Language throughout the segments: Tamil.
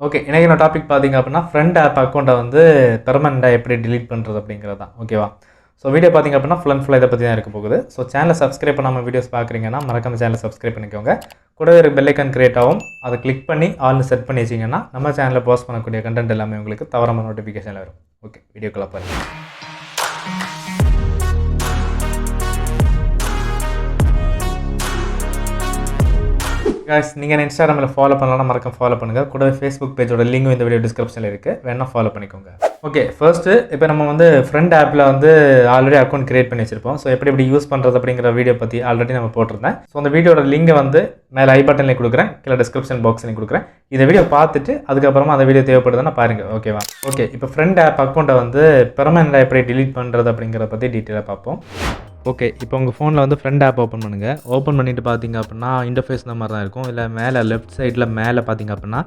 ஓகே. இன்னைக்கான டாபிக் பார்த்தீங்க அப்படின்னா, ஃப்ரெண்ட் ஆப் அக்கவுண்ட்ட வந்து பெர்மனன்ட்டா எப்படி டெலீட் பண்றது அப்படிங்கிறது தான். ஓகேவா? ஸோ வீடியோ பார்த்தீங்க அப்படின்னா, ஃபுல் அண்ட் ஃபுல்லா இத பத்தி தான் இருக்க போகுது. ஸோ சேனல சப்ஸ்கிரைப் பண்ணாம வீடியோஸ் பார்க்குறீங்கன்னா, மறக்காம சேனல சப்ஸ்கிரைப் பண்ணிக்கோங்க. கூடவே ஒரு பெல் ஐகான் கிரியேட் ஆகும். அத கிளிக் பண்ணி ஆல்னு செட் பண்ணி வச்சீங்கன்னா, நம்ம சேனல்ல போஸ்ட் பண்ணக்கூடிய கன்டென்ட் எல்லாமே உங்களுக்கு தவறாம நோட்டிஃபிகேஷன்ல வரும். ஓகே. வீடியோக்குள்ள போலாம். गाइस நீங்க என்ன இன்ஸ்டாகிராம்ல ஃபாலோ பண்ணலனா மறக்காம ஃபாலோ பண்ணுங்க. கூடவே Facebook பேஜோட லிங்க்கும் இந்த வீடியோ டிஸ்கிரிப்ஷன்ல இருக்கு. வேணா ஃபாலோ பண்ணிக்கோங்க. ஓகே, ஃபர்ஸ்ட் இப்போ நம்ம வந்து ஃப்ரெண்ட் ஆப்ல வந்து ஆல்ரெடி அக்கவுண்ட் கிரியேட் பண்ணி வச்சிருப்போம். ஸோ எப்படி யூஸ் பண்றது அப்படிங்கிற வீடியோ பத்தி ஆல்ரெடி நம்ம போட்டிருந்தேன். ஸோ அந்த வீடியோட லிங்கை வந்து மேலே ஐ பட்டன்ல கொடுக்குறேன், கீழே டிஸ்கிரிப்ஷன் பாக்ஸ்லையும் கொடுக்குறேன். இந்த வீடியோ பார்த்துட்டு அதுக்கப்புறமா அந்த வீடியோ தேவைப்படுதுன்னா பாருங்க. ஓகேவா? ஓகே, இப்போ ஃப்ரெண்ட் ஆப் அக்கௌண்ட்டை வந்து பெர்மனன்ட்டா எப்படி டெலீட் பண்றது அப்படிங்கிறத பத்தி டீட்டெயிலாக பார்ப்போம். ஓகே, இப்போ உங்கள் ஃபோனில் வந்து ஃப்ரெண்ட் ஆப் ஓப்பன் பண்ணுங்கள். ஓப்பன் பண்ணிவிட்டு பார்த்தீங்க அப்படின்னா இன்டர்ஃபேஸ் இந்த மாதிரி தான் இருக்கும். இல்லை மேலே லெஃப்ட் சைடில் மேலே பார்த்தீங்க அப்படின்னா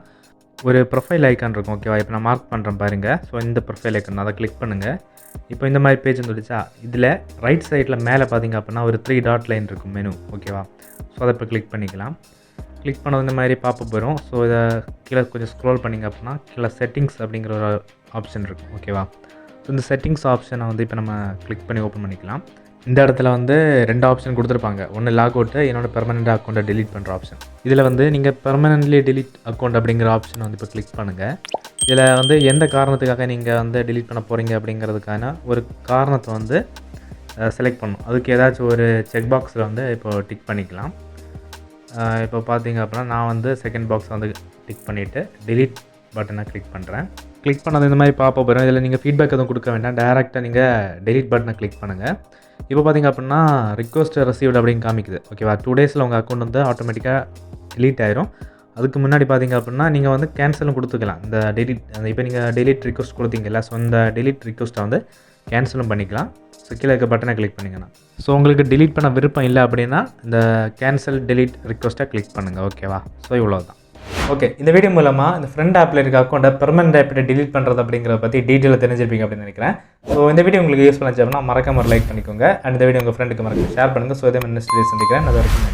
ஒரு ப்ரொஃபைல் ஐக்கான் இருக்கும். ஓகேவா? இப்போ நான் மார்க் பண்ணுறேன் பாருங்கள். ஸோ இந்த ப்ரொஃபைல் ஐக்கான் அதை கிளிக் பண்ணுங்கள். இப்போ இந்த மாதிரி பேஜ் வந்துடுச்சா, இதில் ரைட் சைடில் மேலே பார்த்தீங்க அப்படின்னா ஒரு 3 டாட் லைன் இருக்கும் மெனு. ஓகேவா? ஸோ அதை இப்போ கிளிக் பண்ணிக்கலாம். கிளிக் பண்ணது இந்த மாதிரி பாப்பப் வரும். ஸோ இதை கீழே கொஞ்சம் ஸ்க்ரோல் பண்ணிங்க அப்படின்னா கீழே செட்டிங்ஸ் அப்படிங்கிற ஒரு ஆப்ஷன் இருக்கும். ஓகேவா? ஸோ இந்த செட்டிங்ஸ் ஆப்ஷனை வந்து இப்போ நம்ம கிளிக் பண்ணி ஓப்பன் பண்ணிக்கலாம். இந்த இடத்துல வந்து 2 ஆப்ஷன் கொடுத்துருப்பாங்க. ஒன்று லாக் அவுட்டு, என்னோட பெர்மனெண்ட் அக்கௌண்ட்டை டெலீட் பண்ணுற ஆப்ஷன். இதில் வந்து நீங்கள் பெர்மனெண்ட்லி டெலீட் அக்கௌண்ட் அப்படிங்கிற ஆப்ஷன் வந்து இப்போ கிளிக் பண்ணுங்கள். இதில் வந்து எந்த காரணத்துக்காக நீங்கள் வந்து டெலீட் பண்ண போகிறீங்க அப்படிங்கிறதுக்கான ஒரு காரணத்தை வந்து செலக்ட் பண்ணணும். அதுக்கு ஏதாச்சும் ஒரு செக் பாக்ஸில் வந்து இப்போ டிக் பண்ணிக்கலாம். இப்போ பார்த்தீங்க அப்படின்னா நான் வந்து செகண்ட் பாக்ஸ் வந்து டிக் பண்ணிவிட்டு டெலீட் பட்டனை கிளிக் பண்ணுறேன். கிளிக் பண்ணது இந்த மாதிரி பாப்பப் வரும். இதில் நீங்கள் ஃபீட்பேக் எதுவும் கொடுக்க வேண்டாம், டேரெக்டாக நீங்கள் டெலீட் பட்டனை கிளிக் பண்ணுங்கள். இப்போ பார்த்தீங்க அப்படின்னா ரிக்வெஸ்ட் ரிசீவ்டு அப்படின்னு காமிக்குது. ஓகேவா? 2 டேஸில் உங்கள் அக்கௌண்ட் வந்து ஆட்டோமேட்டிக்காக டெலீட் ஆயிரும். அதுக்கு முன்னாடி பார்த்தீங்க அப்படின்னா நீங்கள் வந்து கேன்சலும் கொடுத்துக்கலாம். இந்த டெலீட் இப்போ நீங்கள் டெலீட் ரிக்வெஸ்ட் கொடுத்தீங்கல்ல, ஸோ இந்த டெலீட் ரிக்வெஸ்ட்டை வந்து கேன்சலும் பண்ணிக்கலாம். ஸோ கீழே இருக்க பட்டனை கிளிக் பண்ணிங்கன்னா, ஸோ உங்களுக்கு டெலீட் பண்ண விருப்பம் இல்லை அப்படின்னா இந்த கேன்சல் டெலீட் ரிக்வெஸ்ட்டை கிளிக் பண்ணுங்கள். ஓகேவா? ஸோ இவ்வளோ தான். ஓகே, இந்த வீடியோ மூலமாக இந்த ஃப்ரெண்ட் ஆப்பில் இருக்க அக்கௌண்ட்டை பெர்மனெண்ட்டாக எப்படி டெலீட் பண்ணுறது அப்படிங்கிறத பற்றி டீட்டெயிலாக தெரிஞ்சிருப்பீங்க அப்படின்னு நினைக்கிறேன். ஸோ இந்த வீடியோ உங்களுக்கு யூஸ் பண்ணாச்சு அப்படின்னா மறக்காம ஒரு லைக் பண்ணிக்கோங்க. அண்ட் இந்த வீடியோ உங்கள் ஃப்ரெண்டுக்கு மறக்காம ஷேர் பண்ணுங்கள். ஸோ இதே மாதிரி நெக்ஸ்ட் வீடியோ சந்திக்கிறேன். அது வரைக்கும்